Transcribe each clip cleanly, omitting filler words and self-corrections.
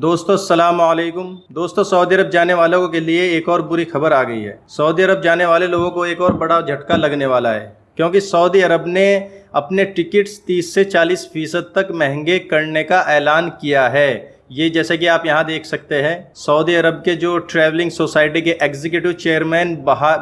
دوستو السلام علیکم۔ دوستو سعودی عرب جانے والوں کے لیے ایک اور بری خبر آ گئی ہے۔ سعودی عرب جانے والے لوگوں کو ایک اور بڑا جھٹکا لگنے والا ہے، کیونکہ سعودی عرب نے اپنے ٹکٹس 30 سے 40% تک مہنگے کرنے کا اعلان کیا ہے۔ یہ جیسے کہ آپ یہاں دیکھ سکتے ہیں، سعودی عرب کے جو ٹریولنگ سوسائٹی کے ایگزیکٹو چیئرمین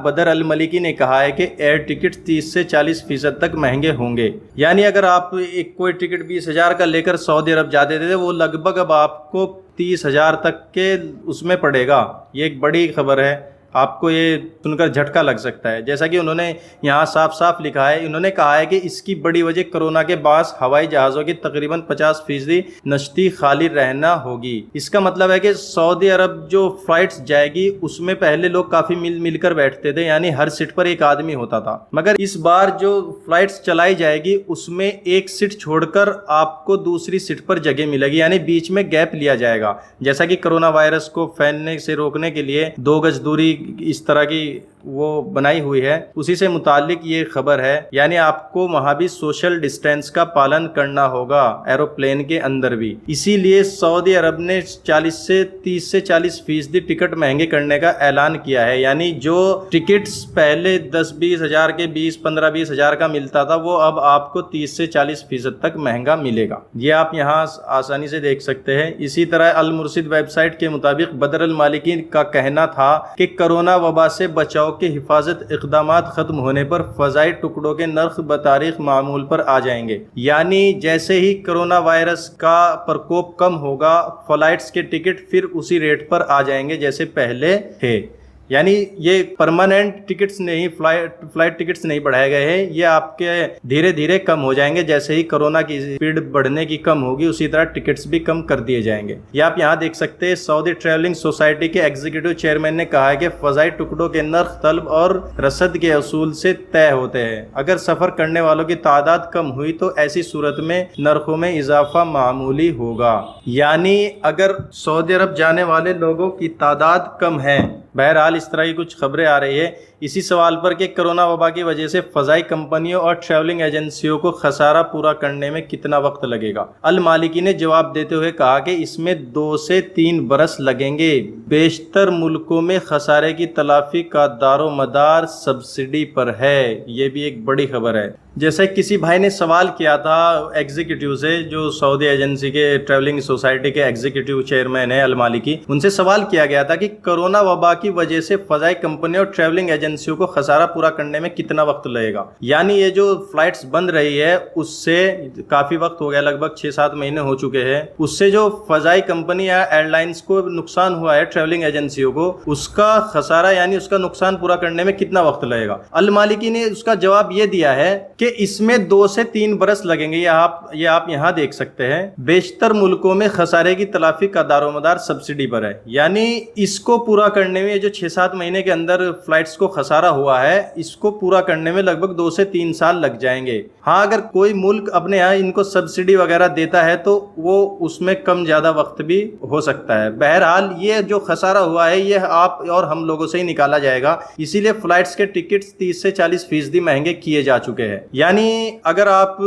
بدر الملکی نے کہا ہے کہ ایئر ٹکٹ 30 سے 40% تک مہنگے ہوں گے۔ یعنی اگر آپ کوئی ٹکٹ 20,000 کا لے کر سعودی عرب جاتے تھے، وہ لگ بھگ اب آپ کو 30,000 تک کے اس میں پڑے گا۔ یہ ایک بڑی خبر ہے، آپ کو یہ سن کر جھٹکا لگ سکتا ہے۔ جیسا کہ انہوں نے یہاں صاف صاف لکھا ہے، انہوں نے کہا ہے کہ اس کی بڑی وجہ کرونا کے باعث ہوائی جہازوں کی تقریباً 50% نشتی خالی رہنا ہوگی۔ اس کا مطلب ہے کہ سعودی عرب جو فلائٹس جائے گی اس میں پہلے لوگ کافی مل کر بیٹھتے تھے، یعنی ہر سیٹ پر ایک آدمی ہوتا تھا، مگر اس بار جو فلائٹس چلائی جائے گی اس میں ایک سیٹ چھوڑ کر آپ کو دوسری سیٹ پر جگہ ملے گی، یعنی بیچ میں گیپ لیا جائے گا۔ جیسا کہ کرونا وائرس کو پھیلنے سے روکنے کے لیے 2 گز دوری اس طرح کی وہ بنائی ہوئی ہے، اسی سے متعلق یہ خبر ہے۔ یعنی آپ کو وہاں بھی سوشل ڈسٹینس کا پالن کرنا ہوگا، ایروپلین کے اندر بھی۔ اسی لیے سعودی عرب نے 30 سے 40% ٹکٹ مہنگے کرنے کا اعلان کیا ہے۔ یعنی جو ٹکٹس پہلے 10-20 ہزار کے 15-20 ہزار کا ملتا تھا، وہ اب آپ کو 30 سے 40% تک مہنگا ملے گا۔ یہ آپ یہاں آسانی سے دیکھ سکتے ہیں۔ اسی طرح المرشد ویب سائٹ کے مطابق بدر المالکی کا کہنا تھا کہ کرونا وبا سے بچاؤ کے حفاظت اقدامات ختم ہونے پر فضائی ٹکڑوں کے نرخ بتاریخ معمول پر آ جائیں گے۔ یعنی جیسے ہی کرونا وائرس کا پرکوپ کم ہوگا، فلائٹس کے ٹکٹ پھر اسی ریٹ پر آ جائیں گے جیسے پہلے تھے۔ یعنی یہ پرماننٹ ٹکٹس نہیں، فلائٹ ٹکٹس نہیں بڑھائے گئے ہیں، یہ آپ کے دھیرے دھیرے کم ہو جائیں گے۔ جیسے ہی کرونا کی اسپیڈ بڑھنے کی کم ہوگی، اسی طرح ٹکٹس بھی کم کر دیے جائیں گے۔ یہ آپ یہاں دیکھ سکتے ہیں، سعودی ٹریولنگ سوسائٹی کے ایگزیکٹو چیئرمین نے کہا ہے کہ فضائی ٹکڑوں کے نرخ طلب اور رسد کے اصول سے طے ہوتے ہیں۔ اگر سفر کرنے والوں کی تعداد کم ہوئی تو ایسی صورت میں نرخوں میں اضافہ معمولی ہوگا۔ یعنی اگر سعودی عرب جانے والے لوگوں کی تعداد کم ہے، بہرحال اس طرح کی کچھ خبریں آ رہی ہے۔ اسی سوال پر کہ کرونا وبا کی وجہ سے فضائی کمپنیوں اور ٹریولنگ ایجنسیوں کو خسارہ پورا کرنے میں کتنا وقت لگے گا، المالکی نے جواب دیتے ہوئے کہا کہ اس میں 2 سے 3 برس لگیں گے۔ بیشتر ملکوں میں خسارے کی تلافی کا دار و مدار سبسڈی پر ہے۔ یہ بھی ایک بڑی خبر ہے۔ جیسے کسی بھائی نے سوال کیا تھا ایگزیکٹو سے، جو سعودی ایجنسی کے ٹریولنگ سوسائٹی کے ایگزیکٹو چیئرمین ہیں المالکی، ان سے سوال کیا گیا تھا کہ کرونا وبا کی وجہ سے فضائی کمپنیوں اور ٹریولنگ ایجنسیوں کو خسارہ پورا کرنے میں کتنا وقت لگے گا۔ یعنی یہ جو فلائٹس بند رہی ہے اس سے کافی وقت ہو گیا، لگ بھگ 6-7 مہینے ہو چکے ہیں، اس سے جو فضائی کمپنی یا ایئر لائنز کو نقصان ہوا ہے، ٹریولنگ ایجنسیوں کو، اس کا خسارہ یعنی اس کا نقصان پورا کرنے میں کتنا وقت لگے گا۔ المالکی نے اس کا جواب یہ دیا ہے کہ اس میں 2 سے 3 برس لگیں گے۔ یہ آپ یہاں دیکھ سکتے ہیں، بیشتر ملکوں میں خسارے کی تلافی کا دار و مدار سبسڈی پر ہے۔ یعنی اس کو پورا کرنے میں جو 6-7 مہینے کے اندر فلائٹس کو خسارہ ہوا ہے، اس کو پورا کرنے میں لگ بھگ 2 سے 3 سال لگ جائیں گے۔ ہاں، اگر کوئی ملک اپنے یہاں ان کو سبسڈی وغیرہ دیتا ہے تو وہ اس میں کم زیادہ وقت بھی ہو سکتا ہے۔ بہرحال یہ جو خسارہ ہوا ہے یہ آپ اور ہم لوگوں سے ہی نکالا جائے گا، اسی لیے فلائٹس کے ٹکٹس 30 سے 40% مہنگے کیے جا چکے ہیں۔ یعنی اگر آپ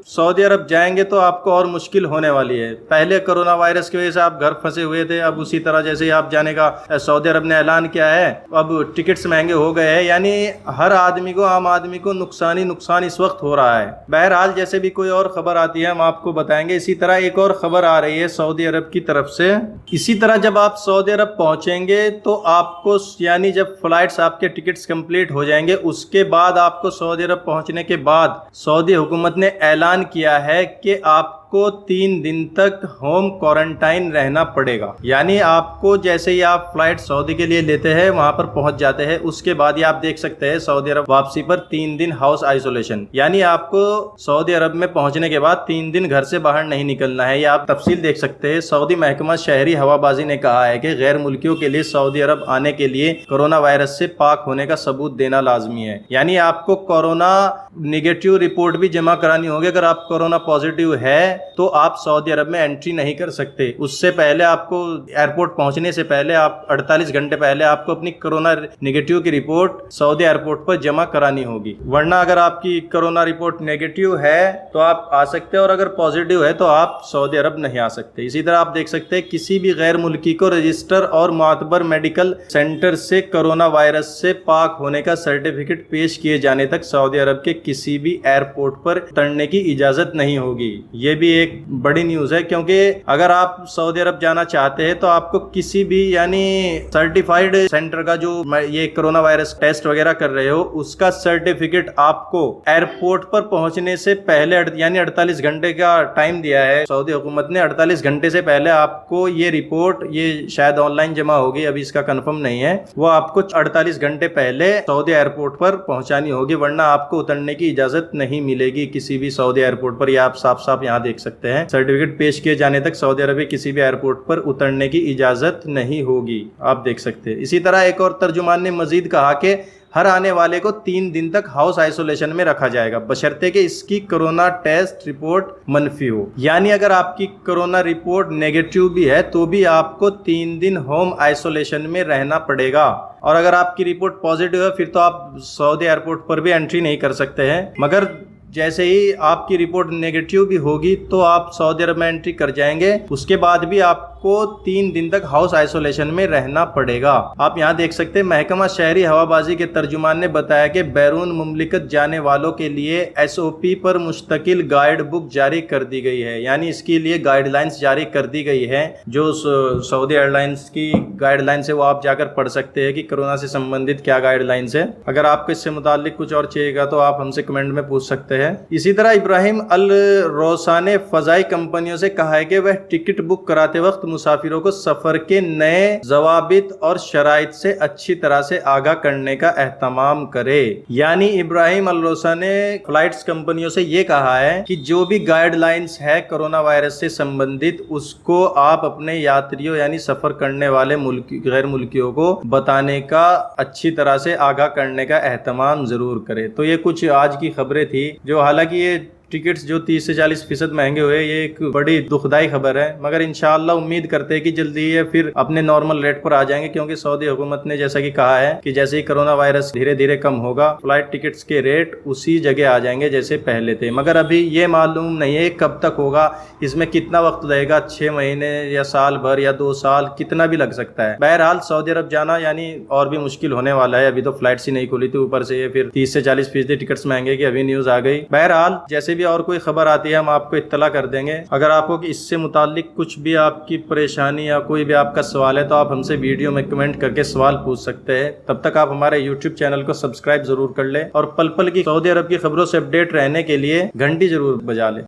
سعودی عرب جائیں گے تو آپ کو اور مشکل ہونے والی ہے۔ پہلے کرونا وائرس کی وجہ سے آپ گھر پھنسے ہوئے تھے، اب اسی طرح جیسے ہی آپ جانے کا سعودی عرب نے اعلان کیا ہے، اب ٹکٹس مہنگے ہو گئے ہیں۔ یعنی ہر آدمی کو، عام آدمی کو نقصان ہی نقصان اس وقت ہو رہا ہے۔ بہرحال جیسے بھی کوئی اور خبر آتی ہے ہم آپ کو بتائیں گے۔ اسی طرح ایک اور خبر آ رہی ہے سعودی عرب کی طرف سے۔ اسی طرح جب آپ سعودی عرب پہنچیں گے تو آپ کو، یعنی جب فلائٹس آپ کے ٹکٹس کمپلیٹ ہو جائیں گے، اس کے بعد آپ کو سعودی عرب پہنچنے کے بعد سعودی حکومت نے اعلان کیا ہے کہ آپ کو 3 دن تک ہوم کوارنٹائن رہنا پڑے گا۔ یعنی آپ کو جیسے ہی آپ فلائٹ سعودی کے لیے لیتے ہیں، وہاں پر پہنچ جاتے ہیں، اس کے بعد یہ آپ دیکھ سکتے ہیں سعودی عرب واپسی پر 3 دن ہاؤس آئسولیشن۔ یعنی آپ کو سعودی عرب میں پہنچنے کے بعد 3 دن گھر سے باہر نہیں نکلنا ہے۔ یہ آپ تفصیل دیکھ سکتے ہیں۔ سعودی محکمہ شہری ہوا بازی نے کہا ہے کہ غیر ملکیوں کے لیے سعودی عرب آنے کے لیے کورونا وائرس سے پاک ہونے کا ثبوت دینا لازمی ہے۔ یعنی آپ کو کورونا نیگیٹو رپورٹ بھی جمع کرانی ہوگی۔ اگر آپ کورونا پازیٹیو ہے تو آپ سعودی عرب میں انٹری نہیں کر سکتے. اس سے پہلے آپ کو ایئرپورٹ پہنچنے سے پہلے 48 گھنٹے پہلے آپ کو اپنی کرونا نیگیٹو کی رپورٹ سعودی ایئرپورٹ پر جمع کرانی ہوگی. ورنہ اگر آپ کی کرونا رپورٹ نیگیٹو ہے تو آپ آ سکتے ہیں، اور اگر پازیٹیو ہے تو آپ سعودی عرب نہیں آ سکتے. اسی طرح آپ دیکھ سکتے ہیں کسی بھی غیر ملکی کو رجسٹر اور معتبر میڈیکل سینٹر سے کرونا وائرس سے پاک ہونے کا سرٹیفکیٹ پیش کیے جانے تک سعودی عرب کے کسی بھی ایئرپورٹ پر اترنے کی اجازت نہیں ہوگی. یہ بھی ایک بڑی نیوز ہے، کیونکہ اگر آپ سعودی عرب جانا چاہتے ہیں تو آپ کو کسی بھی یعنی سرٹیفائیڈ سینٹر کا جو یہ کرونا وائرس ٹیسٹ وغیرہ کر رہے ہو اس کا سرٹیفکیٹ آپ کو ایئرپورٹ پر پہنچنے سے پہلے یعنی 48 گھنٹے کا ٹائم دیا ہے سعودی حکومت نے. 48 گھنٹے سے پہلے آپ کو یہ رپورٹ، یہ شاید آن لائن جمع ہوگی، ابھی اس کا کنفرم نہیں ہے، وہ آپ کو 48 گھنٹے پہلے سعودی ایئرپورٹ پر پہنچانی ہوگی، ورنہ آپ کو اترنے کی اجازت نہیں ملے گی کسی بھی سعودی ایئرپورٹ پر. یہ آپ صاف صاف یہاں دیکھ سکتے ہیں، سرٹیفکیٹ پیش کیے جانے تک سعودی عرب کسی بھی ایئرپورٹ پر اترنے کی اجازت نہیں ہوگی، آپ دیکھ سکتے ہیں. اسی طرح ایک اور ترجمان نے مزید کہا کہ ہر آنے والے کو 3 دن تک ہاؤس آئسولیشن میں رکھا جائے گا، بشرطے کہ اس کی کرونا ٹیسٹ رپورٹ منفی ہو. یعنی اگر آپ کی کرونا رپورٹ نیگیٹو بھی ہے تو بھی آپ کو 3 دن ہوم آئسولیشن میں رہنا پڑے گا. اور اگر آپ کی رپورٹ پازیٹیو ہے پھر تو آپ سعودی ایئرپورٹ پر بھی انٹری نہیں کر سکتے ہیں. مگر جیسے ہی آپ کی رپورٹ نیگیٹو بھی ہوگی تو آپ سعودی عرب میں انٹری کر جائیں گے، اس کے بعد بھی آپ کو 3 دن تک ہاؤس آئسولیشن میں رہنا پڑے گا. آپ یہاں دیکھ سکتے ہیں محکمہ شہری ہوابازی کے ترجمان نے بتایا کہ بیرون مملکت جانے والوں کے لیے SOP پر مشتمل گائیڈ بک جاری کر دی گئی ہے. یعنی اس کے لیے گائیڈ لائنز جاری کر دی گئی ہے، جو سعودی ایئر لائنز کی گائیڈ لائنز ہے وہ آپ جا کر پڑھ سکتے ہیں کہ کرونا سے سمبندھت کیا گائیڈ لائنز ہے. اگر آپ کو اس سے متعلق کچھ اور چاہیے گا تو آپ ہم سے کمنٹ میں پوچھ سکتے ہیں. اسی طرح ابراہیم الروسا نے فضائی کمپنیوں سے کہا ہے کہ وہ ٹکٹ بک کراتے وقت مسافروں کو سفر کے نئے ضوابط اور شرائط سے اچھی طرح سے آگاہ کرنے کا اہتمام کرے. یعنی ابراہیم الروسا نے فلائٹس کمپنیوں سے یہ کہا ہے کہ جو بھی گائیڈ لائنز ہے کرونا وائرس سے سمبندھت اس کو آپ اپنے یاتریوں یعنی سفر کرنے والے غیر ملکیوں کو بتانے کا، اچھی طرح سے آگاہ کرنے کا اہتمام ضرور کرے. تو یہ کچھ آج کی خبریں تھی، جو حالانکہ یہ ٹکٹس جو 30 سے 40% مہنگے ہوئے، یہ ایک بڑی دکھدائی خبر ہے، مگر انشاءاللہ امید کرتے ہیں کہ جلدی یہ پھر اپنے نارمل ریٹ پر آ جائیں گے، کیونکہ سعودی حکومت نے جیسا کہ کہا ہے کہ جیسے ہی کرونا وائرس دھیرے دھیرے کم ہوگا فلائٹ ٹکٹس کے ریٹ اسی جگہ آ جائیں گے جیسے پہلے تھے. مگر ابھی یہ معلوم نہیں ہے کب تک ہوگا، اس میں کتنا وقت لگے گا، 6 مہینے یا سال بھر یا 2 سال، کتنا بھی لگ سکتا ہے. بہرحال سعودی عرب جانا یعنی اور بھی مشکل ہونے والا ہے. ابھی تو فلائٹس ہی نہیں کھلی تھی، اوپر سے یہ پھر 30 سے 40% ٹکٹس مہنگے کی ابھی نیوز آ گئی. بہرحال جیسے بھی اور کوئی خبر آتی ہے ہم آپ کو اطلاع کر دیں گے. اگر آپ کو اس سے متعلق کچھ بھی آپ کی پریشانی یا کوئی بھی آپ کا سوال ہے تو آپ ہم سے ویڈیو میں کمنٹ کر کے سوال پوچھ سکتے ہیں. تب تک آپ ہمارے YouTube چینل کو سبسکرائب ضرور کر لیں، اور پل پل کی سعودی عرب کی خبروں سے اپڈیٹ رہنے کے لیے گھنٹی ضرور بجا لیں.